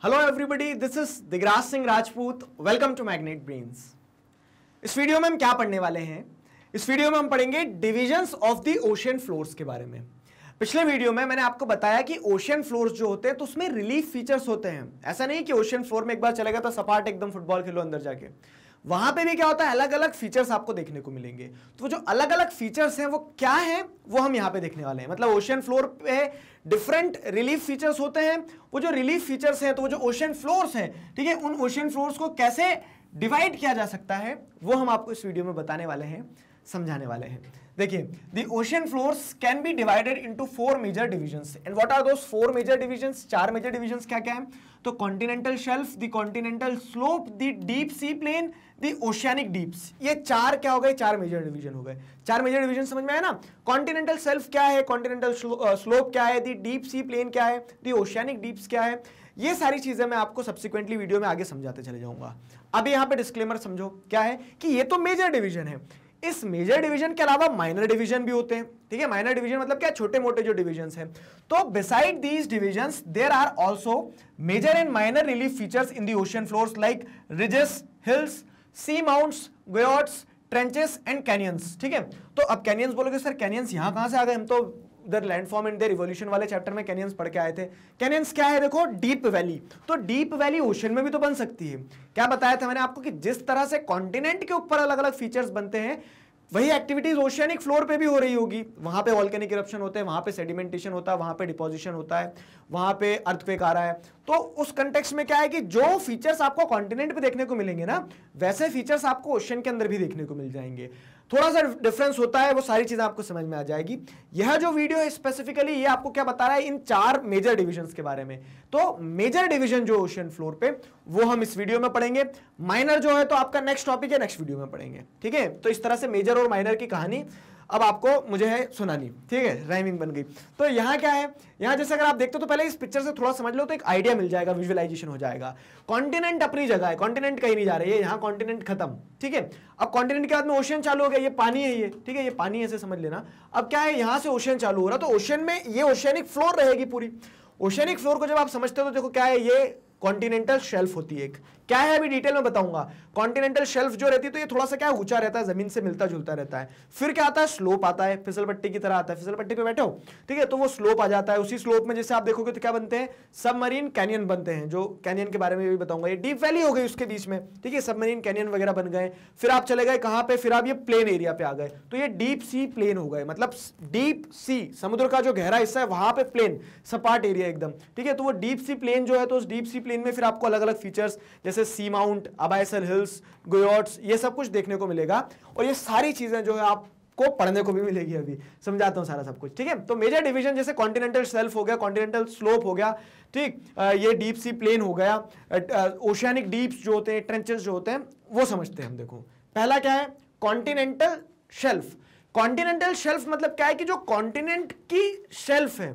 Hello everybody, this is Digraj Singh Rajput. Welcome to Magnet Brains. इस video में हम क्या पढ़ने वाले हैं? इस वीडियो में हम पढ़ेंगे divisions of the ocean floors के बारे में। पिछले वीडियो में मैंने आपको बताया कि ओशियन फ्लोर्स जो होते हैं तो उसमें रिलीफ फीचर्स होते हैं। ऐसा नहीं कि ओशियन फ्लोर में एक बार चलेगा तो सपाट एकदम फुटबॉल खेलो अंदर जाके, वहां पे भी क्या होता है, अलग अलग फीचर्स आपको देखने को मिलेंगे। तो वो जो अलग अलग फीचर्स हैं वो क्या है वो हम यहाँ पे देखने वाले हैं। मतलब ओशियन फ्लोर पे डिफरेंट रिलीफ फीचर्स होते हैं। वो जो रिलीफ फीचर्स हैं तो वो जो ओशियन फ्लोर्स हैं, ठीक है, उन ओशियन फ्लोर्स को कैसे डिवाइड किया जा सकता है वो हम आपको इस वीडियो में बताने वाले हैं, समझाने वाले हैं। देखिए, the ocean floors can be divided into 4 major divisions. And what are those 4 major divisions? 4 major divisions क्या क्या है? तो continental shelf, the continental slope, the deep sea plain, the oceanic deeps. ये 4 क्या हो गए? 4 मेजर डिवीजन हो गए। 4 मेजर डिवीजन समझ में आया ना? कॉन्टिनेंटल शेल्फ क्या है, कॉन्टिनेंटल स्लोप क्या है, द डीप सी प्लेन क्या है, द ओशियानिक डीप्स क्या है। ये सारी चीजें मैं आपको सब्सिक्वेंटली वीडियो में आगे समझाते चले जाऊंगा। अभी यहाँ पे डिस्क्लेमर समझो क्या है कि ये तो मेजर डिवीजन है। इस मेजर डिवीजन के अलावा माइनर डिवीजन भी होते हैं, ठीक है। माइनर डिवीजन मतलब क्या? छोटे मोटे जो डिविजन्स हैं। तो beside these divisions there are also major and minor relief features in the ocean floors like ridges, hills, seamounts, guyots, trenches and canyons, ठीक है। तो अब कैनियंस बोलोगे सर कैनियंस यहाँ कहां से आ गए? हम तो उधर लैंडफॉर्म एंड देयर इवोल्यूशन वाले चैप्टर में कैनियंस पढ़ के आए थे। कैनियंस क्या है? देखो, डीप वैली। तो डीप वैली ओशन में भी तो बन सकती है। क्या बताया था मैंने आपको कि जिस तरह से कॉन्टिनेंट के ऊपर अलग अलग फीचर्स बनते हैं वही एक्टिविटीज ओशियनिक फ्लोर पे भी हो रही होगी। वहां पे वोल्केनिक इरप्शन होते हैं, वहां पे सेडिमेंटेशन होता है, वहां पे डिपोजिशन होता है, वहां पे अर्थक्वेक आ रहा है। तो उस कंटेक्स्ट में क्या है कि जो फीचर्स आपको कॉन्टिनेंट पे देखने को मिलेंगे ना, वैसे फीचर्स आपको ओशन के अंदर भी देखने को मिल जाएंगे। थोड़ा सा डिफरेंस होता है, वो सारी चीजें आपको समझ में आ जाएगी। यह जो वीडियो है स्पेसिफिकली ये आपको क्या बता रहा है? इन 4 मेजर डिविजन्स के बारे में। तो मेजर डिवीजन जो ओशियन फ्लोर पे, वो हम इस वीडियो में पढ़ेंगे। माइनर जो है तो आपका नेक्स्ट टॉपिक है, नेक्स्ट वीडियो में पढ़ेंगे, ठीक है। तो इस तरह से मेजर और माइनर की कहानी अब आपको मुझे है सुनानी, ठीक है। राइमिंग बन गई। तो यहाँ क्या है, यहाँ जैसे अगर आप देखते हो तो पहले इस पिक्चर से थोड़ा समझ लो तो एक आइडिया मिल जाएगा, विजुअलाइजेशन हो जाएगा। कॉन्टिनेंट अपनी जगह है, कॉन्टिनेंट कहीं नहीं जा रही है, यहाँ कॉन्टिनेंट खत्म, ठीक है। अब कॉन्टिनेंट के बाद में ओशियन चालू हो गया, ये पानी है, ये ठीक है, ये पानी ऐसे समझ लेना। अब क्या है, यहाँ से ओशियन चालू हो रहा, तो ओशियन में ये ओशियनिक फ्लोर रहेगी पूरी। ओशियनिक फ्लोर को जब आप समझते हो तो देखो क्या है, ये कॉन्टिनेंटल शेल्फ होती है। क्या है अभी डिटेल में बताऊंगा। कॉन्टिनेंटल शेल्फ जो रहती है तो ये थोड़ा सा क्या ऊंचा रहता है, जमीन से मिलता जुलता रहता है। फिर क्या आता है, स्लोप आता है, फिसल पट्टी की तरह आता है। फिसल पट्टी पे बैठे हो, ठीक है, तो वो स्लोप आ जाता है। उसी स्लोप में जैसे आप देखोगे तो क्या बनते हैं, सबमरीन कैनियन बनते हैं, जो कैनियन के बारे में भी बताऊंगा। ये डीप वैली हो गई उसके बीच में, ठीक है, सबमरीन कैनियन वगैरह बन गए। फिर आप चले गए कहां पे, फिर आप ये प्लेन एरिया पे आ गए, तो ये डीप सी प्लेन हो गए। मतलब डीप सी, समुद्र का जो गहरा हिस्सा है वहां पे प्लेन, सपाट एरिया एकदम, ठीक है। तो वो डीप सी प्लेन जो है, तो उस डीप सी प्लेन में फिर आपको अलग अलग फीचर्स जैसे सी माउंट, अबाइसल हिल्स, गोयोट्स, ये सब कुछ देखने को मिलेगा। और ये सारी चीजें जो है आपको पढ़ने को भी मिलेगी। अभी समझाता हूं सारा सब कुछ, ठीक है। तो मेजर डिवीजन जैसे कॉन्टिनेंटल शेल्फ हो गया, कॉन्टिनेंटल स्लोप हो गया, ठीक, ये डीप सी प्लेन हो गया, ओशियानिक डीप्स जो होते हैं, ट्रेंचेस जो होते हैं, वो समझते हैं हम। देखो पहला क्या है, कॉन्टिनेंटल शेल्फ। कॉन्टिनेंटल शेल्फ मतलब क्या है कि जो कॉन्टिनेंट की शेल्फ है।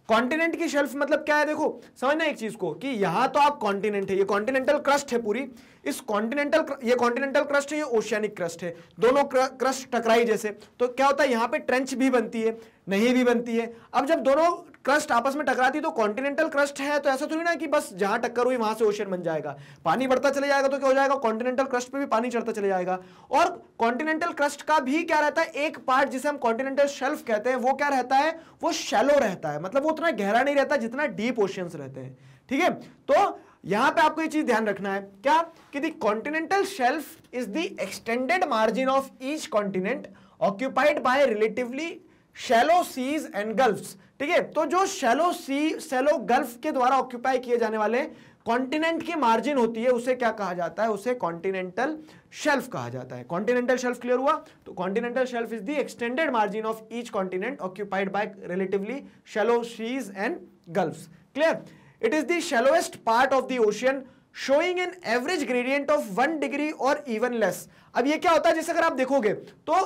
कॉन्टिनेंट की शेल्फ मतलब क्या है, देखो समझना एक चीज को कि यहां तो आप कॉन्टिनेंट है, ये कॉन्टिनेंटल क्रस्ट है पूरी। इस कॉन्टिनेंटल, ये कॉन्टिनेंटल क्रस्ट है, ये ओशियानिक क्रस्ट है, दोनों क्रस्ट टकराई जैसे। तो क्या होता है, यहां पे ट्रेंच भी बनती है, नहीं भी बनती है। अब जब दोनों क्रस्ट आपस में टकराती तो कॉन्टिनेंटल क्रस्ट है, तो ऐसा थोड़ी ना कि बस जहां टक्कर हुई वहां से ओशियन बन जाएगा। पानी बढ़ता चले जाएगा तो क्या हो जाएगा, कॉन्टिनेंटल क्रस्ट पे भी पानी चढ़ता चले जाएगा। और कॉन्टिनेंटल क्रस्ट का भी क्या रहता है, एक पार्ट जिसे हम कॉन्टिनेंटल शेल्फ कहते हैं, वो क्या रहता है, वो शैलो रहता है। मतलब वो उतना गहरा नहीं रहता जितना डीप ओशियंस रहते हैं, ठीक है। तो यहां पे आपको ये चीज ध्यान रखना है क्या, कि the continental shelf is the extended margin of each continent occupied by relatively shallow seas and gulfs, ठीक है। तो जो शैलो सी, शैलो गल्फ के द्वारा ऑक्यूपाई किए जाने वाले कॉन्टिनेंट की मार्जिन होती है, उसे क्या कहा जाता है, उसे कॉन्टिनेंटल शेल्फ कहा जाता है। कॉन्टिनेंटल शेल्फ क्लियर हुआ? तो continental shelf is the extended margin of each continent occupied by relatively shallow seas and gulfs. Clear? It is the shallowest part of the ocean showing an average gradient of 1 degree और even less। अब ये क्या होता है, जैसे अगर आप देखोगे तो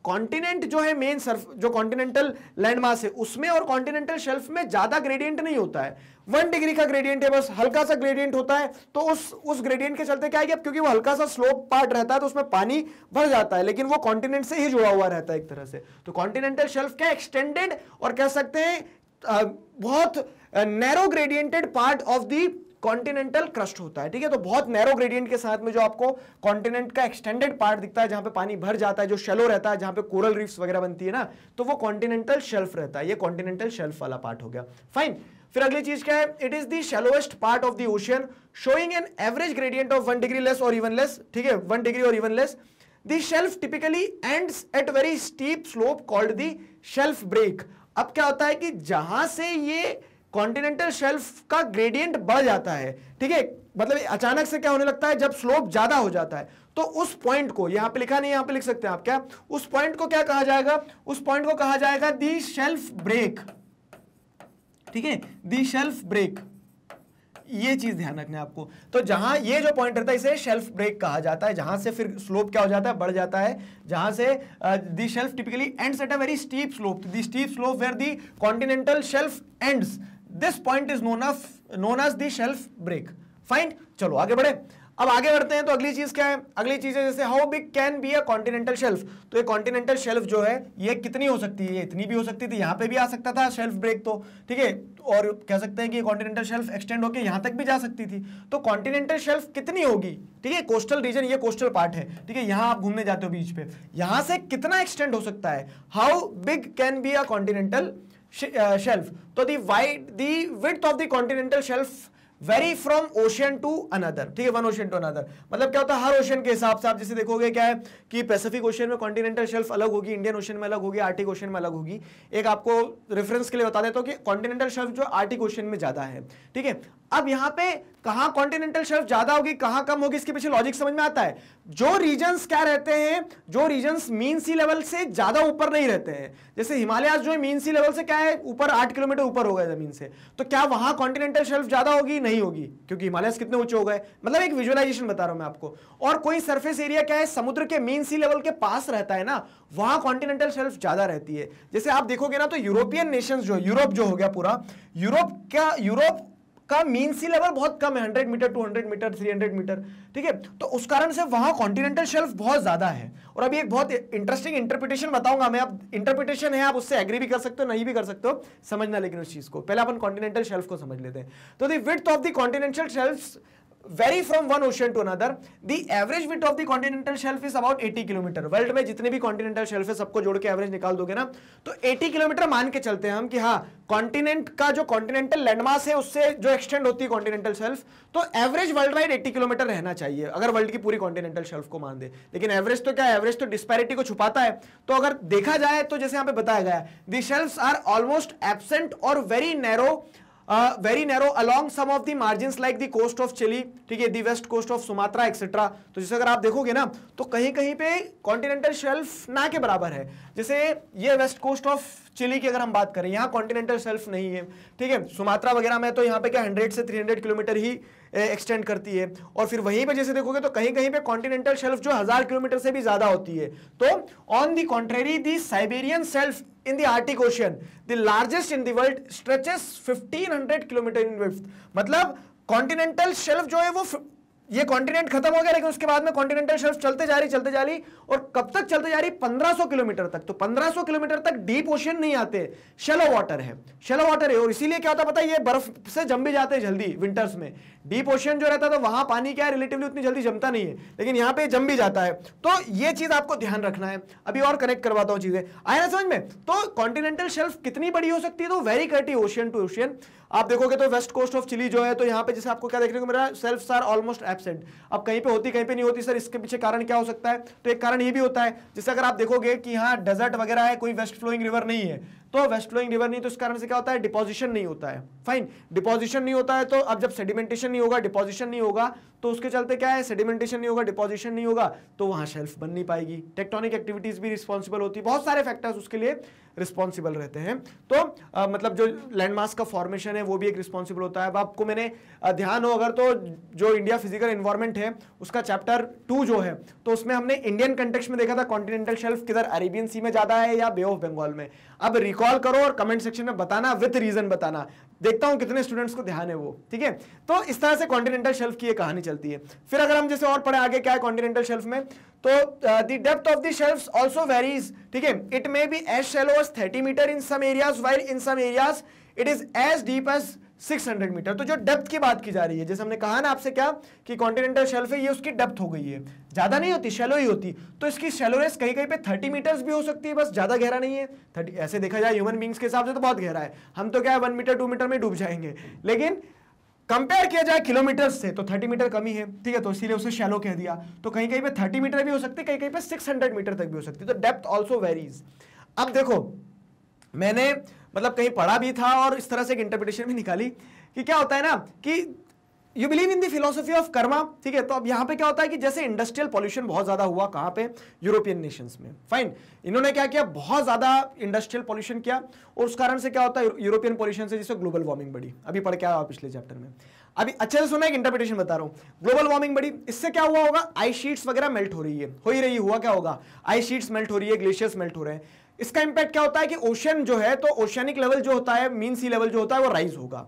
कॉन्टिनेंट जो है, मेन सर्फ जो कॉन्टिनेंटल लैंडमास है उसमें और कॉन्टिनेंटल शेल्फ में ज्यादा ग्रेडियंट नहीं होता है। 1 डिग्री का ग्रेडियंट है, बस हल्का सा ग्रेडियंट होता है। तो उस ग्रेडियंट के चलते क्या है कि अब क्योंकि वो हल्का सा स्लोप पार्ट रहता है तो उसमें पानी भर जाता है, लेकिन वो कॉन्टिनेंट से ही जुड़ा हुआ रहता है एक तरह से। तो कॉन्टिनेंटल शेल्फ क्या एक्सटेंडेड और कह सकते हैं बहुत narrow gradiented part of the continental crust होता है, ठीक है। तो बहुत नैरो ग्रेडियंट के साथ में जो आपको कॉन्टिनेंट का एक्सटेंडेड पार्ट दिखता है, जहां पे पानी भर जाता है, जो शैलो रहता है, जहां पे कोरल रीफ्स वगैरह बनती है ना, तो वो कॉन्टिनेंटल शेल्फ रहता है। ये कॉन्टिनेंटल शेल्फ वाला पार्ट हो गया, फाइन। फिर अगली चीज क्या है, it is the shallowest part of the ocean showing an average gradient of 1 degree less और इवन लेस, ठीक है, 1 डिग्री और even less. The shelf typically ends at very steep slope called the shelf break. अब क्या होता है कि जहां से ये कॉन्टिनेंटल शेल्फ का ग्रेडियंट बढ़ जाता है, ठीक है, मतलब अचानक से क्या होने लगता है, जब स्लोप ज्यादा हो जाता है, तो उस पॉइंट को यहां पे लिखा नहीं, यहां पे लिख सकते हैं आप, क्या उस पॉइंट को क्या कहा जाएगा, उस पॉइंट को कहा जाएगा दी शेल्फ ब्रेक, ठीक है, दी शेल्फ ब्रेक। ये चीज ध्यान रखना है आपको। तो जहां ये जो पॉइंट रहता है इसे शेल्फ ब्रेक कहा जाता है, जहां से फिर स्लोप क्या हो जाता है, बढ़ जाता है, जहां से the shelf typically ends at a very steep slope, the steep slope where the continental shelf ends, this point is known as the shelf break, fine. चलो आगे बढ़े, अब आगे बढ़ते हैं। तो अगली चीज क्या है, अगली चीज है जैसे how big can be a continental shelf. तो ये कॉन्टिनेंटल शेल्फ जो है ये कितनी हो सकती है, ये इतनी भी हो सकती थी, यहां पे भी आ सकता था शेल्फ ब्रेक, तो ठीक है, और कह सकते हैं कि कॉन्टिनेंटल शेल्फ एक्सटेंड होकर यहां तक भी जा सकती थी। तो कॉन्टिनेंटल शेल्फ कितनी होगी, ठीक है, कोस्टल रीजन, ये कोस्टल पार्ट है, ठीक है, यहां आप घूमने जाते हो बीच पे, यहां से कितना एक्सटेंड हो सकता है, how big can be a continental shelf. तो the width of the continental shelf vary from ocean to another, ठीक है, वन ओशियन टू अनदर। मतलब क्या होता है, हर ओशियन के हिसाब से आप जैसे देखोगे क्या है कि पैसिफिक ओशियन में कॉन्टिनेंटल शेल्फ अलग होगी, इंडियन ओशियन में अलग होगी, आर्टिक ओशियन में अलग होगी। एक आपको रेफरेंस के लिए बता देता हूं कि कॉन्टिनेंटल शेल्फ जो आर्टिक ओशियन में ज्यादा है, ठीक है। अब यहां पे कहां कॉन्टिनेंटल शेल्फ ज्यादा होगी, कहां कम होगी, इसके पीछे लॉजिक समझ में आता है। जो रीजन्स क्या रहते हैं, जो रीजन्स मीन सी लेवल से ज्यादा ऊपर नहीं रहते हैं, जैसे हिमालय जो है मीन सी लेवल से क्या है, ऊपर 8 किलोमीटर ऊपर हो गए जमीन से, तो क्या वहां कॉन्टिनेंटल शेल्फ ज्यादा होगी, नहीं होगी, क्योंकि हिमालय कितने ऊंचे हो गए। मतलब एक विजुअलाइजेशन बता रहा हूं मैं आपको। और कोई सरफेस एरिया क्या है, समुद्र के मीन सी लेवल के पास रहता है ना, वहां कॉन्टिनेंटल शेल्फ ज्यादा रहती है। जैसे आप देखोगे ना, तो यूरोपियन नेशंस जो, यूरोप जो हो गया पूरा, यूरोप का मीन सी लेवल बहुत कम है, 100 मीटर, 200 मीटर, 300 मीटर, ठीक है। तो उस कारण से वहां कॉन्टिनेंटल शेल्फ बहुत ज्यादा है। और अभी एक बहुत इंटरेस्टिंग इंटरप्रिटेशन बताऊंगा मैं, अब इंटरप्रिटेशन है, आप उससे एग्री भी कर सकते हो, नहीं भी कर सकते हो, समझना लेकिन उस चीज को पहले अपन कॉन्टिनेंटल शेल्फ को समझ लेते हैं। तो the width of the continental shelfs vary from one ocean to another. The average width of the continental shelf is about 80 kilometre. World में जितने भी कॉन्टिनेंटल शेल्फ है सबको जोड़ के एवरेज निकाल दोगे ना, तो 80 किलोमीटर मान के चलते हैं हम कि हाँ, कॉन्टिनेंट का जो कॉन्टिनेंटल लैंडमास है उससे जो एक्सटेंड होती है कॉन्टिनेंटल शेल्फ, तो एवरेज वर्ल्ड वाइड 80 किलोमीटर रहना चाहिए अगर वर्ल्ड की पूरी कॉन्टिनेंटल शेल्फ को मान दे। लेकिन एवरेज तो क्या है, एवरेज तो डिस्पैरिटी को छुपाता है। तो अगर देखा जाए तो जैसे यहाँ पे बताया गया है, the shelfs are almost absent और very narrow along some of the margins like the coast of Chile, ठीक है, the west coast of Sumatra etc. तो जैसे अगर आप देखोगे ना, तो कहीं कहीं पे कॉन्टिनेंटल शेल्फ ना के बराबर है। जैसे ये वेस्ट कोस्ट ऑफ चिली की अगर हम बात करें, यहाँ कॉन्टिनेंटल शेल्फ नहीं है, ठीक है। सुमात्रा वगैरह में तो यहाँ पे क्या 100 से 300 किलोमीटर ही एक्सटेंड करती है। और फिर वहीं पे जैसे देखोगे तो कहीं कहीं पे कॉन्टिनेंटल शेल्फ जो 1000 किलोमीटर से भी ज्यादा होती है। तो on the contrary the Siberian shelf in the Arctic Ocean, the largest in the world, stretches 1500 kilometre in width। मतलब कॉन्टिनेंटल शेल्फ जो है वो, ये कॉन्टिनेंट खत्म हो गया लेकिन उसके बाद में कॉन्टिनेंटल शेल्फ चलते जा रही, और कब तक चलते जा रही, 1500 किलोमीटर तक। तो 1500 किलोमीटर तक डीप ओशियन नहीं आते, शैलो वाटर है, और इसीलिए क्या होता पता है, ये बर्फ से जम भी जाते हैं जल्दी विंटर्स में। डीप ओशियन जो रहता है तो वहां पानी क्या है, रिलेटिवली उतनी जल्दी जमता नहीं है, लेकिन यहाँ पे जम भी जाता है। तो ये चीज आपको ध्यान रखना है। अभी और कनेक्ट करवाता हूँ चीजें, आया ना समझ में। तो कॉन्टिनेंटल शेल्फ कितनी बड़ी हो सकती है, तो वेरी कटी ओशियन टू ओशियन। आप देखोगे तो वेस्ट कोस्ट ऑफ चिली जो है, तो यहाँ पे जैसे आपको क्या देखने को मेरा, शेल्फ्स आर ऑलमोस्ट एब्सेंट। अब कहीं पे होती कहीं पे नहीं होती, सर इसके पीछे कारण क्या हो सकता है, तो एक कारण ये भी होता है, जैसे अगर आप देखोगे कि यहाँ डेजर्ट वगैरह है, कोई वेस्ट फ्लोइंग रिवर नहीं है, तो वेस्ट फ्लोइंग रिवर नहीं, तो इस कारण से क्या होता है, डिपोजिशन नहीं होता है। फाइन, डिपोजिशन नहीं होता है, तो अब जब सेडिमेंटेशन नहीं होगा, डिपोजिशन नहीं होगा, तो उसके चलते क्या है, सेडिमेंटेशन नहीं होगा, डिपोजिशन नहीं होगा, तो वहां शेल्फ बन नहीं पाएगी। टेक्टोनिक एक्टिविटीज भी रिस्पॉन्सिबल होती है, बहुत सारे फैक्टर्स उसके लिए रिस्पॉन्सिबल रहते हैं। तो मतलब जो लैंडमास का फॉर्मेशन है वो भी एक रिस्पॉन्सिबल होता है। अब आपको मैंने ध्यान हो अगर, तो जो इंडिया फिजिकल एनवायरनमेंट है उसका चैप्टर 2 जो है, तो उसमें हमने इंडियन कंटेक्स्ट में देखा था कॉन्टिनेंटल शेल्फ किधर, अरेबियन सी में ज्यादा है या बे ऑफ बंगाल में। अब रिकॉल करो और कमेंट सेक्शन में बताना, विद रीजन बताना, देखता हूं कितने स्टूडेंट्स को ध्यान है वो, ठीक है। तो इस तरह से कॉन्टिनेंटल शेल्फ की ये कहानी चलती है। फिर अगर हम जैसे और पढ़े आगे क्या है कॉन्टिनेंटल शेल्फ में, तो the depth of the shelfs also varies, ठीक है। It may be as shallow as 30 meter in some areas, while in some areas it is as deep as 600 meter. तो जो डेप्थ की बात की जा रही है, जैसे हमने कहा ना आपसे क्या कि कॉन्टिनेंटल शेल्फ है, ये उसकी डेप्थ हो गई है, ज्यादा नहीं होती, शैलो ही होती। तो इसकी शैलोनेस कहीं कहीं पे 30 मीटर्स भी हो सकती है, बस ज्यादा गहरा नहीं है। 30 ऐसे देखा जाए ह्यूमन बींग्स के हिसाब से तो बहुत गहरा है, हम तो क्या है 1 मीटर 2 मीटर में डूब जाएंगे, लेकिन कंपेयर किया जाए किलोमीटर से तो 30 मीटर कम ही है, ठीक है, तो इसीलिए उसे शैलो कह दिया। तो कहीं कहीं पे 30 मीटर भी हो सकती है, कहीं कहीं पे 600 मीटर तक भी हो सकती है, तो डेप्थ ऑल्सो वेरीज। अब देखो, मैंने मतलब कहीं पढ़ा भी था और इस तरह से एक इंटरप्रिटेशन भी निकाली कि क्या होता है ना कि you believe in the philosophy of Karma, ठीक है। तो अब यहां पे क्या होता है कि जैसे इंडस्ट्रियल पॉल्यूशन बहुत ज्यादा हुआ, कहां पे, यूरोपियन नेशंस में, फाइन, इन्होंने क्या किया, बहुत ज्यादा इंडस्ट्रियल पॉल्यूशन किया, और उस कारण से क्या होता है, यूरोपियन पॉल्यूशन से जिससे ग्लोबल वार्मिंग बढ़ी। अभी पढ़ के आया पिछले चैप्टर में, अभी अच्छे से सुना, एक इंटरप्रिटेशन बता रहा हूं। ग्लोबल वार्मिंग बढ़ी, इससे क्या हुआ होगा, आइस शीट्स वगैरह मेल्ट हो रही है, हो ही रही, हुआ क्या होगा, आइस शीट्स मेल्ट हो रही है, ग्लेशियर्स मेल्ट हो रहे हैं। इसका इंपैक्ट क्या होता है कि ओशन जो है, तो ओशियनिक लेवल जो होता है, मीन सी लेवल जो होता है वो राइज होगा।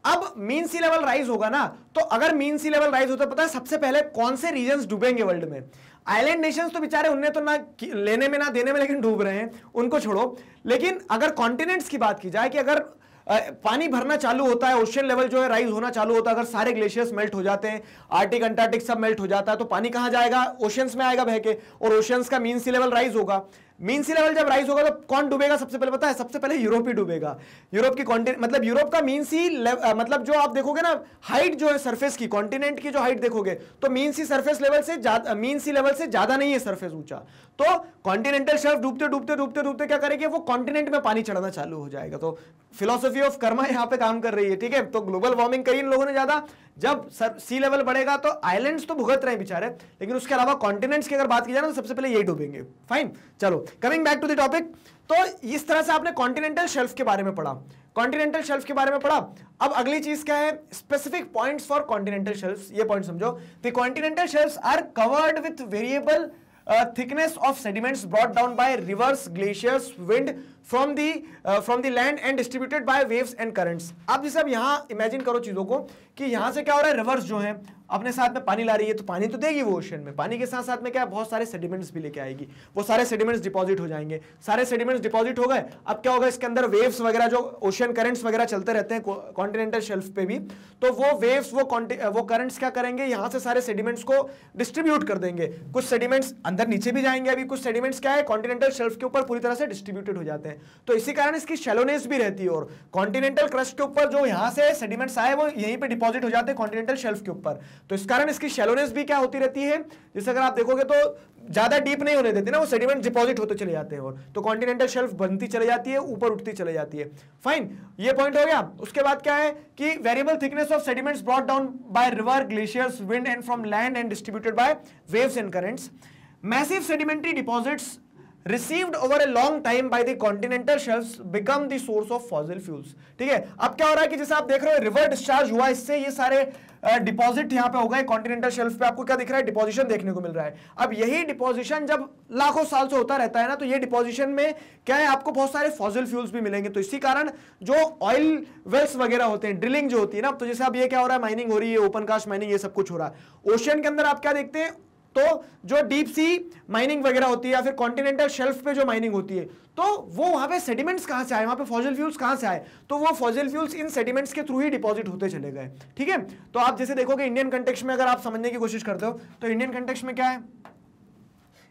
अब मीन सी लेवल राइज होगा ना, तो अगर मीन सी लेवल राइज होता है, पता है सबसे पहले कौन से रीजन्स डूबेंगे वर्ल्ड में? आइलैंड नेशंस तो बेचारे, उनने तो ना लेने में ना देने में, लेकिन डूब रहे हैं, उनको छोड़ो। लेकिन अगर कॉन्टिनेंट्स की बात की जाए कि अगर पानी भरना चालू होता है, ओशियन लेवल जो है राइज होना चालू होता है, अगर सारे ग्लेशियर्स मेल्ट हो जाते हैं, आर्टिक अंटार्कटिक सब मेल्ट हो जाता है, तो पानी कहां जाएगा, ओशियंस में आएगा बह के, और ओशियंस का मीन सी लेवल राइज होगा। मीन सी लेवल जब राइज होगा तो कौन डूबेगा सबसे पहले, पता है? सबसे पहले यूरोप ही डूबेगा। यूरोप की कॉन्टिनेंट, मतलब यूरोप का मीन सी मतलब जो आप देखोगे ना हाइट जो है सरफेस की, कॉन्टिनेंट की जो हाइट देखोगे, तो मीन सी सरफेस लेवल से ज्यादा, मीन सी लेवल से ज्यादा नहीं है सरफेस ऊंचा। तो कॉन्टिनेंटल शेल्फ डूबते डूबते डूबते डूबते क्या करेगी, वो कॉन्टिनेंट में पानी चढ़ना चालू हो जाएगा। तो फिलोसफी ऑफ कर्मा यहाँ पे काम कर रही है, ठीक है। तो ग्लोबल वार्मिंग करी इन लोगों ने ज्यादा, जब सी लेवल बढ़ेगा तो आइलैंड्स तो भुगत रहे हैं बेचारे, लेकिन उसके अलावा कॉन्टिनेंट्स की अगर बात की जाए ना, तो सबसे पहले यही डूबेंगे। फाइन, चलो coming back to the topic. तो इस तरह से आपने कॉन्टिनेंटल शेल्फ के बारे में पढ़ा, कॉन्टिनेंटल शेल्फ के बारे में पढ़ा। अब अगली चीज क्या है, specific points for continental shelfs. ये पॉइंट समझो, the continental shelfs are covered with variable thickness of sediments brought down by rivers, glaciers, wind from the land and distributed by waves and currents। अब जैसे अब यहाँ imagine करो चीजों को कि यहाँ से क्या हो रहा है, रिवर्स जो है अपने साथ में पानी ला रही है, तो पानी तो देगी वो ओशन में, पानी के साथ साथ में क्या है, बहुत सारे सेडिमेंट्स भी लेके आएगी, वो सारे सेडिमेंट्स डिपॉजिट हो जाएंगे। सारे सेडिमेंट्स डिपॉजिट हो गए, अब क्या होगा, इसके अंदर वेव्स वगैरह जो ओशन करंट्स वगैरह चलते रहते हैं कॉन्टिनेंटल शेल्फ पे भी, तो वो वेव्स वो करंट्स क्या करेंगे, यहाँ से सारे सेडिमेंट्स को डिस्ट्रीब्यूट कर देंगे। कुछ सेडिमेंट्स अंदर नीचे भी जाएंगे, अभी कुछ सेडिमेंट्स क्या है कॉन्टिनेंटल शेल्फ के ऊपर पूरी तरह से डिस्ट्रीब्यूटेड हो जाते हैं, तो इसी कारण इसकी शैलोनेस भी रहती है। और कॉन्टिनेंटल क्रस्ट के ऊपर जो यहाँ से सेडिमेंट्स आए वो यहीं पे डिपॉजिट हो जाते हैं कॉन्टिनेंटल शेल्फ के ऊपर, तो इस कारण इसकी शैलोनेस भी क्या होती रहती है, जैसे अगर आप देखोगे तो ज्यादा डीप नहीं होने देती ना, वो सेडिमेंट डिपॉजिट होते चले जाते हैं, और तो कॉन्टिनेंटल शेल्फ बनती चली जाती है, ऊपर उठती चली जाती है। फाइन, ये पॉइंट हो गया। उसके बाद क्या है कि variable thickness of sediments brought down by river, glaciers, wind and from land and distributed by waves and currents. Massive sedimentary deposits received over a long time by the continental shelves become the source of fossil fuels। ठीक है, अब क्या हो रहा है कि जैसे आप देख रहे हो रिवर डिस्चार्ज हुआ, इससे ये सारे डिपॉजिट यहाँ पे हो गए कॉन्टिनेंटल शेल्फ पे, आपको क्या दिख रहा है, डिपोजिशन देखने को मिल रहा है। अब यही डिपोजिशन जब लाखों साल से होता रहता है ना, तो ये डिपोजिशन में क्या है, आपको बहुत सारे फॉसिल फ्यूल्स भी मिलेंगे। तो इसी कारण जो ऑयल वेल्स वगैरह होते हैं, ड्रिलिंग जो होती है ना, तो जैसे अब ये क्या हो रहा है, माइनिंग हो रही है, ओपन कास्ट माइनिंग, ये सब कुछ हो रहा है। ओशियन के अंदर आप क्या देखते हैं, तो जो डीप सी माइनिंग वगैरह होती है या फिर कॉन्टिनेंटल शेल्फ पे जो माइनिंग होती है, तो वो वहां पे सेडिमेंट्स कहां से आए, वहां पे फॉसिल फ्यूल्स कहां से आए, तो वो फॉसिल फ्यूल्स इन सेडिमेंट्स के थ्रू ही डिपॉजिट होते चले गए। ठीक है, तो आप जैसे देखोगे इंडियन कंटेक्स्ट में अगर आप समझने की कोशिश करते हो, तो इंडियन कंटेक्स्ट में क्या है,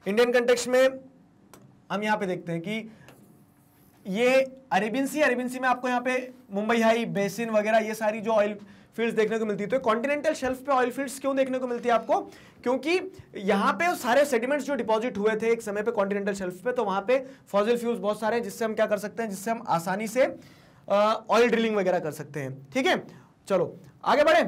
इंडियन कंटेक्स्ट में हम यहां पे देखते हैं कि ये अरेबियन सी में आपको यहाँ पे मुंबई हाई बेसिन वगैरह ये सारी जो ऑयल फील्ड्स देखने को मिलती है। तो कॉन्टिनेंटल शेल्फ पे ऑयल फील्ड्स क्यों देखने को मिलती है आपको, क्योंकि यहाँ पे सारे सेडिमेंट्स जो डिपॉजिट हुए थे एक समय पे कॉन्टिनेंटल शेल्फ पे, तो वहां पे फॉसिल फ्यूल्स बहुत सारे, जिससे हम क्या कर सकते हैं, जिससे हम आसानी से ऑयल ड्रिलिंग वगैरह कर सकते हैं। ठीक है, चलो आगे बढ़े।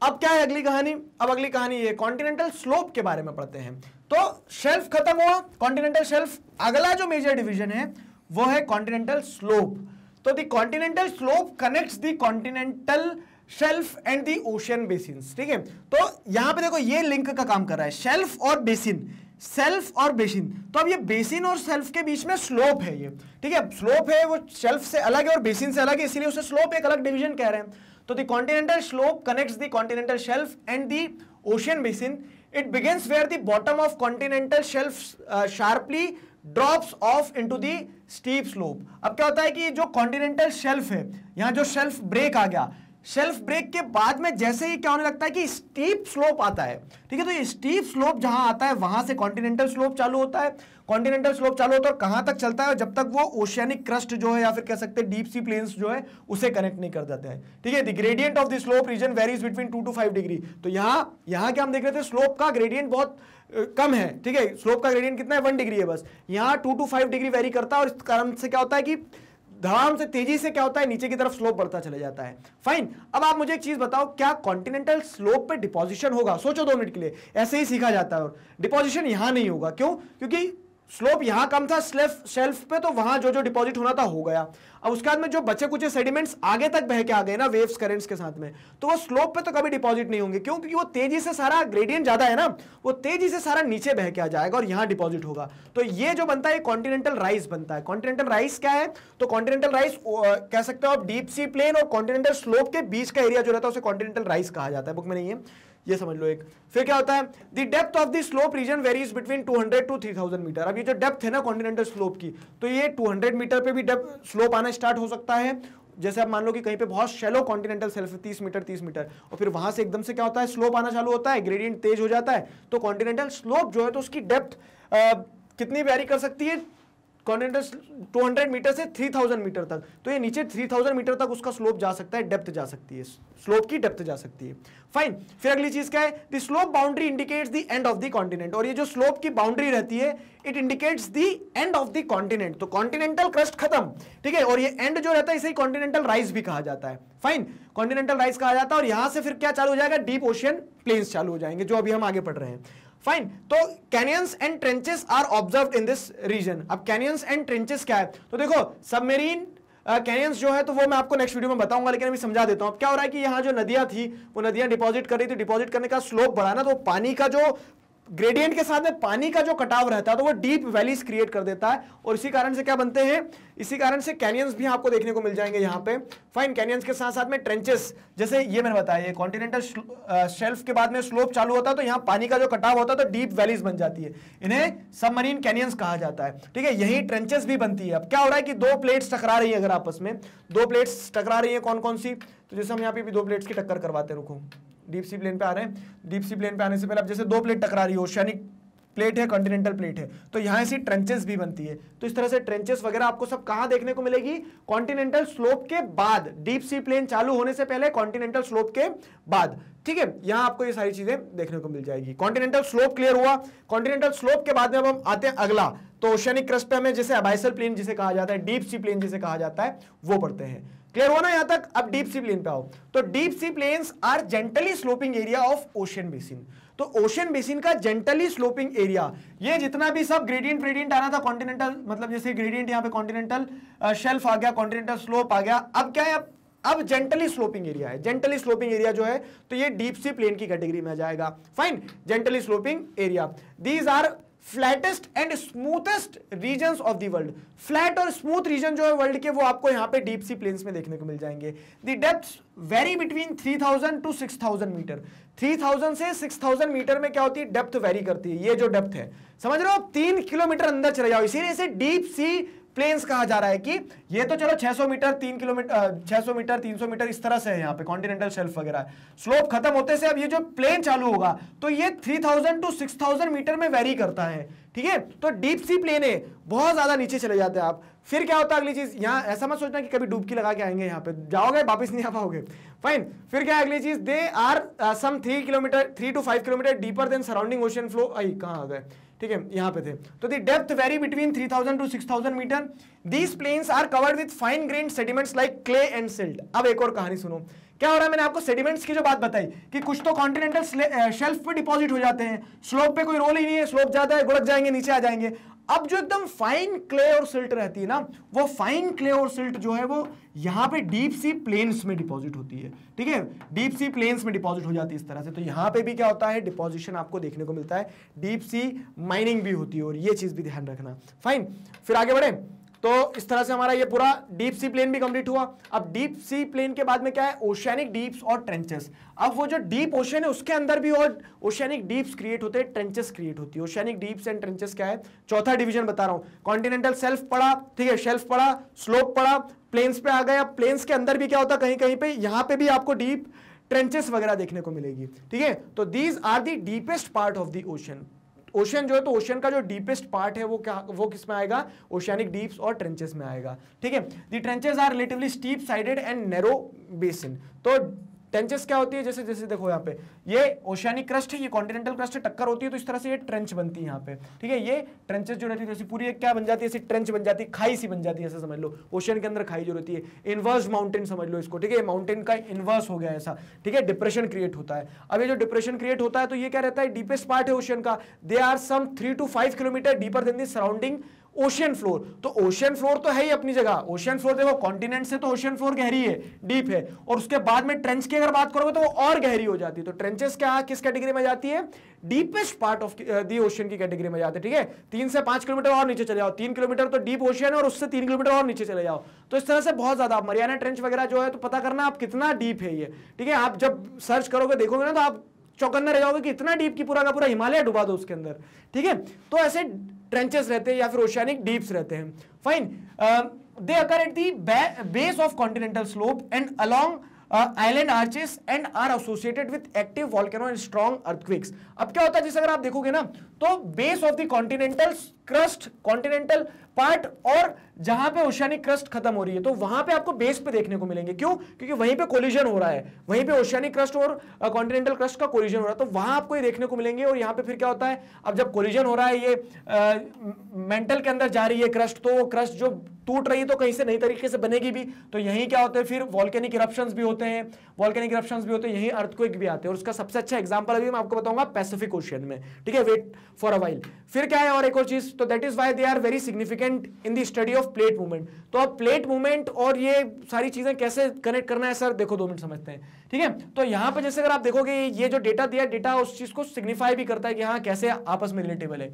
अब क्या है अगली कहानी, अब अगली कहानी ये कॉन्टिनेंटल स्लोप के बारे में पढ़ते हैं। तो शेल्फ खत्म हुआ कॉन्टिनेंटल शेल्फ, अगला जो मेजर डिवीजन है वो है कॉन्टिनेंटल स्लोप। तो the continental slope connects the continental shelf and the ocean basins. ठीक है, तो यहां पे देखो ये लिंक का काम कर रहा है, शेल्फ और बेसिन, सेल्फ और बेसिन। तो अब ये बेसिन और सेल्फ के बीच में स्लोप है ये, ठीक है, स्लोप है वो शेल्फ से अलग है और बेसिन से अलग है, इसीलिए उसे स्लोप एक अलग डिवीजन कह रहे हैं। तो the continental slope connects the continental shelf and the ocean basin. It begins where the bottom of continental shelf sharply drops off into the steep slope. अब क्या होता है कि जो कॉन्टिनेंटल शेल्फ है, यहां जो शेल्फ ब्रेक आ गया, शेल्फ ब्रेक के बाद में जैसे ही क्या होने लगता है कि स्टीप स्लोप आता है, ठीक है, तो ये स्टीप स्लोप जहां आता है वहां से कॉन्टिनेंटल स्लोप चालू होता है। कॉन्टिनेंटल स्लोप चालू होता है और कहां तक चलता है, जब तक वो ओशियानिक क्रस्ट जो है या फिर कह सकते हैं डीप सी प्लेन्स जो है उसे कनेक्ट नहीं कर देते हैं, ठीक है। The gradient of the slope region varies between 2 to 5 degree. तो यहां क्या हम देख रहे थे, स्लोप का ग्रेडियंट बहुत कम है, ठीक है, स्लोप का ग्रेडियंट कितना है, 1 डिग्री है बस। यहां 2 to 5 डिग्री वेरी करता है और इस कारण से क्या होता है कि धड़ाम से तेजी से क्या होता है, नीचे की तरफ स्लोप बढ़ता चला जाता है। फाइन, अब आप मुझे एक चीज बताओ, क्या कॉन्टिनेंटल स्लोप पे डिपोजिशन होगा? सोचो 2 मिनट के लिए, ऐसे ही सीखा जाता है। और डिपोजिशन यहां नहीं होगा, क्यों? क्योंकि स्लोप यहां कम था शेल्फ पे, तो वहां जो जो डिपॉजिट होना था हो गया। अब उसके बाद में जो बचे कुछ सेडिमेंट्स आगे तक बह के आ गए ना वेव्स करंट्स के साथ में, तो वो स्लोप पे तो कभी डिपॉजिट नहीं होंगे, क्यों? क्योंकि वो तेजी से सारा ग्रेडियंट ज्यादा है ना, वो तेजी से सारा नीचे बह के आ जाएगा और यहां डिपॉजिट होगा। तो ये जो बनता है कॉन्टिनेंटल राइज बनता है। कॉन्टिनेंटल राइज क्या है? तो कॉन्टिनेंटल राइज कह सकते हो आप डीप सी प्लेन और कॉन्टिनेंटल स्लोप के बीच का एरिया जो रहता है उसे कॉन्टिनेंटल राइज कहा जाता है। बुक में नहीं है, ये समझ लो एक। फिर क्या होता है, the depth of the slope region varies between 200 to 3000 meter. अब ये जो डेप्थ है ना कॉन्टिनेंटल स्लोप की, तो ये 200 मीटर पे भी डेप्थ स्लोप आना स्टार्ट हो सकता है। जैसे आप मान लो कि कहीं पे बहुत शैलो कॉन्टिनेंटल शेल्फ 30 मीटर और फिर वहां से एकदम से क्या होता है, स्लोप आना चालू होता है, ग्रेडियंट तेज हो जाता है, तो कॉन्टिनेंटल स्लोप जो है तो उसकी डेप्थ कितनी वेरी कर सकती है, कॉन्टिनेंटल 200 मीटर से 3000 मीटर तक। तो ये नीचे 3000 मीटर तक उसका स्लोप जा सकता है, डेप्थ जा सकती है, स्लोप की डेप्थ जा सकती है। फाइन, फिर अगली चीज क्या है, the slope boundary indicates the end of the continent. और ये जो स्लोप की बाउंड्री रहती है, it indicates the end of the continent. तो कॉन्टिनेंटल क्रस्ट खत्म, ठीक है, और ये एंड जो रहता है इसे कॉन्टिनेंटल राइज भी कहा जाता है। फाइन, कॉन्टिनेंटल राइज कहा जाता है। और यहां से फिर क्या चालू हो जाएगा, डीप ओशियन प्लेन्स चालू हो जाएंगे, जो अभी हम आगे पढ़ रहे हैं। फाइन, तो canyons and trenches are observed in this region. अब कैनियंस एंड ट्रेंचेस क्या है, तो देखो सबमेरीन कैनियंस जो है तो वो मैं आपको नेक्स्ट वीडियो में बताऊंगा, लेकिन अभी समझा देता हूं। अब क्या हो रहा है कि यहाँ जो नदियां थी वो नदियां डिपॉजिट कर रही थी, डिपॉजिट करने का स्लोप बढ़ा ना, तो पानी का जो ग्रेडियंट के साथ में पानी का जो कटाव रहता है तो वो डीप वैलीज क्रिएट कर देता है। और इसी कारण से क्या बनते हैं, इसी कारण से कैनियंस भी आपको देखने को मिल जाएंगे यहाँ पे। फाइन, कैनियंस के साथ साथ में ट्रेंचेस, जैसे ये मैंने बताया, ये कॉन्टिनेंटल शेल्फ के बाद में स्लोप चालू होता है तो यहाँ पानी का जो कटाव होता है तो डीप वैलीज बन जाती है, इन्हें सबमरीन कैनियंस कहा जाता है, ठीक है। यही ट्रेंचेस भी बनती है। अब क्या हो रहा है कि 2 प्लेट्स टकरा रही है, अगर आपस में 2 प्लेट्स टकरा रही है, कौन कौन सी, तो जैसे हम यहाँ पे भी 2 प्लेट्स की टक्कर करवाते हैं, रुको डीप सी प्लेन पे आ रहे हैं। डीप सी प्लेन पे आने से पहले अब जैसे 2 प्लेट टकरा रही है, ओशियानिक प्लेट है, कॉन्टिनेंटल प्लेट है, तो यहां से ट्रेंचेस भी बनती है। तो इस तरह से ट्रेंचेस वगैरह आपको सब कहां देखने को मिलेगी, कॉन्टिनेंटल स्लोप के बाद, डीप सी प्लेन चालू होने से पहले, कॉन्टिनेंटल स्लोप के बाद, ठीक है। यहां आपको ये सारी चीजें देखने को मिल जाएगी। कॉन्टिनेंटल स्लोप क्लियर हुआ। कॉन्टिनेंटल स्लोप के बाद में अब हम आते हैं अगला, तो ओशियानिक क्रस्ट पे हमें जैसे अबाइसल प्लेन जिसे कहा जाता है, डीप सी प्लेन जिसे कहा जाता है, वो पढ़ते हैं। क्लियर हुआ ना यहां तक? अब डीप सी प्लेन पे आओ। तो deep sea plains are gently sloping area of ocean basin. तो ओशियन बेसिन का जेंटली स्लोपिंग एरिया, ये जितना भी सब ग्रेडियंट आना था कॉन्टिनेंटल, मतलब जैसे ग्रेडियंट यहाँ पे कॉन्टिनेंटल शेल्फ आ गया, कॉन्टिनेंटल स्लोप आ गया, अब क्या है, अब जेंटली स्लोपिंग एरिया है। जेंटली स्लोपिंग एरिया जो है तो ये डीप सी प्लेन की कैटेगरी में आ जाएगा। Fine, gently sloping area, these are flattest and smoothest regions of the world. Flat और स्मूथ रीजन जो है वर्ल्ड के, वो आपको यहाँ पे डीप सी प्लेन्स में देखने को मिल जाएंगे। The depths vary between 3000 to 6000 meter. 3000 से 6000 मीटर में क्या होती है, डेप्थ वेरी करती है। ये जो डेप्थ है, समझ रहे हो, 3 किलोमीटर अंदर चले जाओ, इसीलिए इसे डीप सी प्लेन्स कहा जा रहा है। कि ये तो चलो 600 मीटर 3 किलोमीटर 600 मीटर 300 मीटर इस तरह से है यहाँ पे कॉन्टिनेंटल शेल्फ वगैरह। स्लोप खत्म होते से अब ये जो प्लेन चालू होगा तो ये 3000 to 6000 मीटर में वेरी करता है, ठीक है। तो डीप सी प्लेन है, बहुत ज्यादा नीचे चले जाते हैं आप। फिर क्या होता है अगली चीज, यहाँ ऐसा मत सोचना कि कभी डुबकी लगा के आएंगे, यहाँ पे जाओगे वापस नहीं आ पाओगे। फाइन, फिर क्या है अगली चीज, they are some 3 to 5 kilometer deeper than surrounding ocean floor. कहाँ आ गए, ठीक है, यहाँ पे थे। तो the depth vary between 3000 to 6000 meter. These plains are covered with fine grained sediments like clay and silt. अब एक और कहानी सुनो, क्या हो रहा है, मैंने आपको सेडिमेंट्स की जो बात बताई कि कुछ तो कॉन्टिनेंटल शेल्फ पे डिपॉजिट हो जाते हैं, स्लोप पे कोई रोल ही नहीं है, स्लोप ज्यादा है, गुड़क जाएंगे, नीचे आ जाएंगे। अब जो एकदम फाइन क्ले और सिल्ट रहती है ना, वो फाइन क्ले और सिल्ट जो है वो यहाँ पे डीप सी प्लेन्स में डिपॉजिट होती है, ठीक है, डीप सी प्लेन्स में डिपॉजिट हो जाती है इस तरह से। तो यहाँ पे भी क्या होता है, डिपॉजिशन आपको देखने को मिलता है, डीप सी माइनिंग भी होती है, और ये चीज भी ध्यान रखना। फाइन, फिर आगे बढ़े। तो इस तरह से हमारा ये पूरा डीप सी प्लेन भी कंप्लीट हुआ। अब डीप सी प्लेन के बाद में क्या है, ओशियनिक डीप्स और ट्रेंचेस। अब वो जो डीप ओशन है उसके अंदर भी और ओशियनिक डीप्स क्रिएट होते हैं, ट्रेंचेस क्रिएट होती है। ओशियनिक डीप्स एंड ट्रेंचेस क्या है, चौथा डिवीजन बता रहा हूं। कॉन्टिनेंटल सेल्फ पढ़ा, ठीक है, शेल्फ पढ़ा, स्लोप पढ़ा, प्लेन्स पे आ गए। अब प्लेन्स के अंदर भी क्या होता है, कहीं कहीं पे यहां पे भी आपको डीप ट्रेंचेस वगैरह देखने को मिलेगी, ठीक है। तो these are the deepest part of the ocean. Ocean जो है, तो ओशन का जो डीपेस्ट पार्ट है वो किस में आएगा, ओशियनिक डीप्स और ट्रेंचेस में आएगा, ठीक है। The trenches are relatively steep sided and narrow basin. तो ट्रेंचेस क्या होती है, जैसे जैसे देखो यहाँ पे ये ओशियनिक क्रस्ट है, ये कॉन्टिनेंटल क्रस्ट है, टक्कर होती है तो इस तरह से ये ट्रेंच बनती है यहाँ पे, ठीक है। ये ट्रेंचेस जो रहती है जैसे पूरी एक क्या बन जाती है, ऐसी ट्रेंच बन जाती है, खाई सी बन जाती है, ऐसा समझ लो। ओशियन के अंदर खाई जो रहती है, इनवर्स माउंटेन समझ लो इसको, ठीक है। माउंटेन का इनवर्स हो गया ऐसा, ठीक है, डिप्रेशन क्रिएट होता है। अब ये जो डिप्रेशन क्रिएट होता है तो ये क्या रहता है, डीपेस्ट पार्ट है ओशियन का। They are some 3 to 5 kilometer deeper than the surrounding ocean floor. तो ओशियन फ्लोर तो है ही अपनी जगह, ओशियन फ्लोर देखो कॉन्टिनेंट से तो ओशियन फ्लोर गहरी है, डीप है, और उसके बाद में ट्रेंच की अगर बात करोगे तो वो और गहरी हो जाती है। तो ट्रेंचेस क्या किस कैटेगरी में जाती है, deepest part of the ocean की कैटेगरी में जाते हैं, ठीक है। 3 से 5 किलोमीटर और नीचे चले जाओ, 3 किलोमीटर तो डीप ओशियन है और उससे 3 किलोमीटर और नीचे चले जाओ, तो इस तरह से बहुत ज्यादा। मरियाना ट्रेंच वगैरह जो है तो पता करना आप कितना डीप है ये, ठीक है। आप जब सर्च करोगे देखोगे ना तो आप चौकन्ने रह जाओगे कि इतना डीप की पूरा का पूरा हिमालय डुबा दो उसके अंदर, ठीक है। तो ऐसे ट्रेंचेस रहते हैं या फिर ओशियनिक डीप्स रहते हैं, fine. They occur at the base of continental slope and along island arches and are associated with active volcano and strong earthquakes. अब क्या होता है, जैसे अगर आप देखोगे ना तो base of the continental crust, continental part, और जहां पे ओशियनिक क्रस्ट खत्म हो रही है तो वहां पे आपको बेस पे देखने को मिलेंगे। क्यों, क्योंकि वहीं पे कोलिजन हो रहा है, वहीं पे ओशियनिक क्रस्ट और कॉन्टिनेंटल क्रस्ट का कोलिजन हो रहा है, तो वहां आपको ये देखने को मिलेंगे। और यहाँ पे फिर क्या होता है, अब जब कोलिजन हो रहा है, ये मेंटल के अंदर जा रही है क्रस्ट, तो वो क्रस्ट जो टूट रही है तो कहीं से नई तरीके से बनेगी भी, तो यही क्या होते हैं, फिर वॉल्केनिक इरप्शंस भी होते हैं, वॉल्केनिक इरप्शंस भी होते हैं, यही अर्थक्वेक भी आते हैं। और उसका सबसे अच्छा एग्जांपल अभी मैं आपको बताऊंगा पैसिफिक ओशियन में, ठीक है। Wait for a while. फिर क्या है और एक और चीज, तो that is why they are very significant in the study of plate movement. तो अब प्लेट मूवमेंट और ये सारी चीजें कैसे कनेक्ट करना है सर, देखो 2 मिनट समझते हैं, ठीक है। तो यहां पर जैसे अगर आप देखोगे ये जो डेटा दिया, डेटा उस चीज को सिग्निफाई भी करता है कि हाँ कैसे आपस में रिलेटेबल है।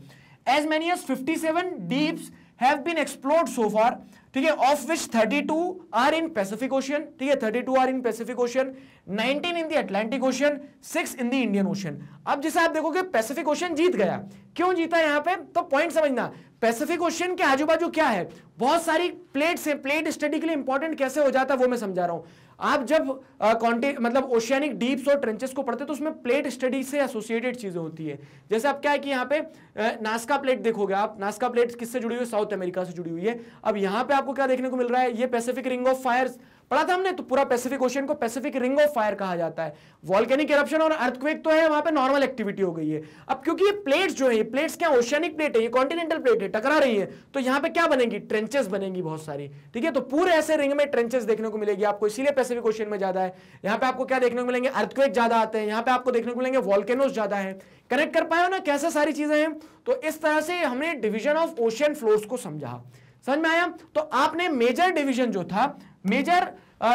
As many as 57 deeps have been explored so far, ठीक है, of which 32 are in Pacific Ocean, ठीक है, 32 are in Pacific Ocean, 19 in the Atlantic Ocean, 6 in the Indian Ocean. अब जैसे आप देखोगे पैसिफिक ओशियन जीत गया, क्यों जीता यहां पे, तो पॉइंट समझना, पैसिफिक ओशियन के आजू बाजू क्या है, बहुत सारी प्लेट्स है। प्लेट स्टडी के लिए इंपॉर्टेंट कैसे हो जाता है वो मैं समझा रहा हूं। आप जब मतलब ओशियनिक डीप्स और ट्रेंचेस को पढ़ते तो उसमें प्लेट स्टडी से एसोसिएटेड चीजें होती है। जैसे आप क्या है कि यहाँ पे नास्का प्लेट देखोगे आप, नास्का प्लेट किससे जुड़ी हुई है, साउथ अमेरिका से जुड़ी हुई है। अब यहाँ पे आपको क्या देखने को मिल रहा है, ये पैसिफिक रिंग ऑफ फायर पढ़ा था हमने, तो पूरा पैसिफिक ओशियन को पैसिफिक रिंग ऑफ फायर कहा जाता है। वॉल्केनिक इरप्शन और अर्थक्वेक तो है, वहां पे नॉर्मल एक्टिविटी हो गई है। अब क्योंकि ये प्लेट्स जो है, ये प्लेट्स क्या ओशियनिक प्लेट है, ये कॉन्टिनेंटल प्लेट है, टकरा रही है, तो यहाँ पे क्या बनेगी, ट्रेंचेस बनेंगी बहुत सारी, ठीक है। तो पूरे ऐसे रिंग में ट्रेंचेस देखने को मिलेगी आपको, इसीलिए पैसिफिक ओशियन में ज्यादा है। यहाँ पे आपको क्या देखने को मिलेंगे, अर्थक्वेक ज्यादा आते हैं, यहाँ पे आपको देखने को मिलेंगे वॉल्केनोस ज्यादा है। कनेक्ट कर पाए हो ना कैसे सारी चीजें हैं। तो इस तरह से हमने डिवीजन ऑफ ओशियन फ्लोर्स को समझा, समझ में आया। तो आपने मेजर डिवीजन जो था, मेजर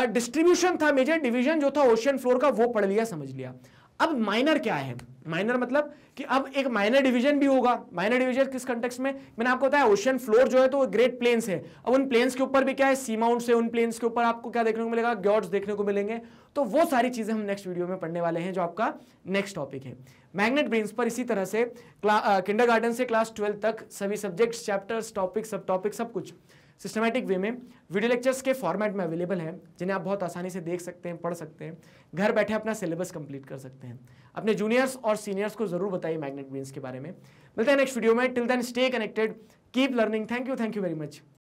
डिस्ट्रीब्यूशन था, मेजर डिवीजन जो था ओशियन फ्लोर का वो पढ़ लिया, समझ लिया। अब माइनर क्या है, माइनर मतलब कि अब एक माइनर डिवीजन भी होगा। माइनर डिवीजन किस कंटेक्स्ट में, मैंने आपको बताया ओशियन फ्लोर जो है तो ग्रेट प्लेन्स है। अब उन प्लेन्स के ऊपर भी क्या है, सी माउंट्स है, उन प्लेन्स के ऊपर आपको क्या देखने को मिलेगा, ग्योर्ड्स देखने को मिलेंगे। तो वो सारी चीजें हम नेक्स्ट वीडियो में पढ़ने वाले हैं, जो आपका नेक्स्ट टॉपिक है मैग्नेट ब्रेन्स पर। इसी तरह से किंडरगार्टन से क्लास 12 तक सभी सब्जेक्ट्स, चैप्टर्स, टॉपिक, सब टॉपिक, सब कुछ सिस्टमैटिक वे में वीडियो लेक्चर्स के फॉर्मेट में अवेलेबल है, जिन्हें आप बहुत आसानी से देख सकते हैं, पढ़ सकते हैं, घर बैठे अपना सिलेबस कंप्लीट कर सकते हैं। अपने जूनियर्स और सीनियर्स को जरूर बताइए मैग्नेट ब्रेन्स के बारे में। मिलते हैं नेक्स्ट वीडियो में, till then stay connected, keep learning. Thank you very much.